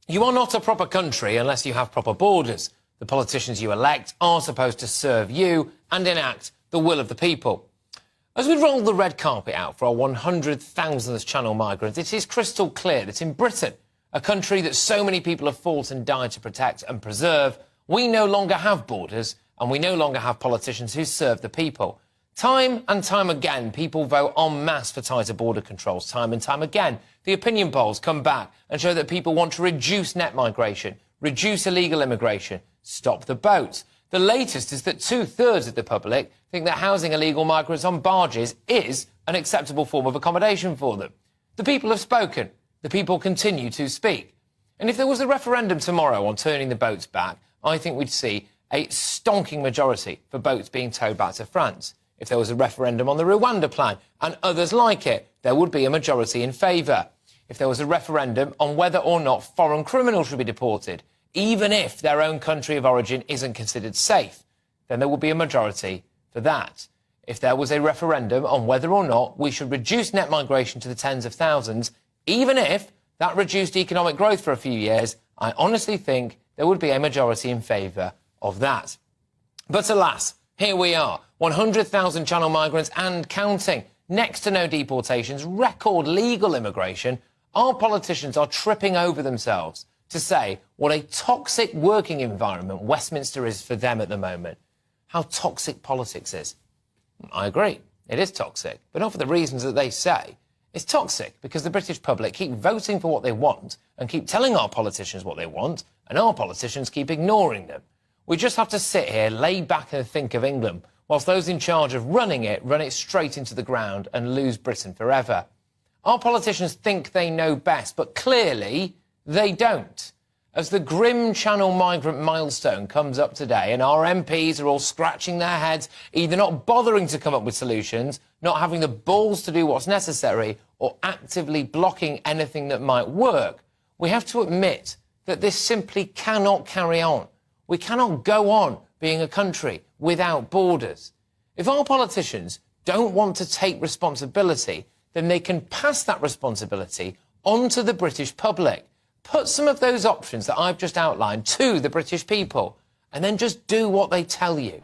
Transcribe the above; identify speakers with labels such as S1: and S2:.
S1: You are not a proper country unless you have proper borders. The politicians you elect are supposed to serve you and enact the will of the people. As we roll the red carpet out for our 100,000th Channel migrant, it is crystal clear that in Britain, a country that so many people have fought and died to protect and preserve, we no longer have borders and we no longer have politicians who serve the people. Time and time again, people vote en masse for tighter border controls. Time and time again, the opinion polls come back and show that people want to reduce net migration, reduce illegal immigration, stop the boats. The latest is that 2/3 of the public think that housing illegal migrants on barges is an acceptable form of accommodation for them. The people have spoken. The people continue to speak. And if there was a referendum tomorrow on turning the boats back, I think we'd see a stonking majority for boats being towed back to France. If there was a referendum on the Rwanda plan and others like it, there would be a majority in favour. If there was a referendum on whether or not foreign criminals should be deported, even if their own country of origin isn't considered safe, then there would be a majority for that. If there was a referendum on whether or not we should reduce net migration to the tens of thousands, even if that reduced economic growth for a few years, I honestly think there would be a majority in favour of that. But alas, here we are, 100,000 Channel migrants and counting, next to no deportations, record legal immigration. Our politicians are tripping over themselves to say what a toxic working environment Westminster is for them at the moment. How toxic politics is. I agree, it is toxic, but not for the reasons that they say. It's toxic because the British public keep voting for what they want and keep telling our politicians what they want, and our politicians keep ignoring them. We just have to sit here, lay back and think of England, whilst those in charge of running it run it straight into the ground and lose Britain forever. Our politicians think they know best, but clearly they don't. As the grim Channel migrant milestone comes up today and our MPs are all scratching their heads, either not bothering to come up with solutions, not having the balls to do what's necessary, or actively blocking anything that might work, we have to admit that this simply cannot carry on. We cannot go on being a country without borders. If our politicians don't want to take responsibility, then they can pass that responsibility on to the British public. Put some of those options that I've just outlined to the British people, and then just do what they tell you.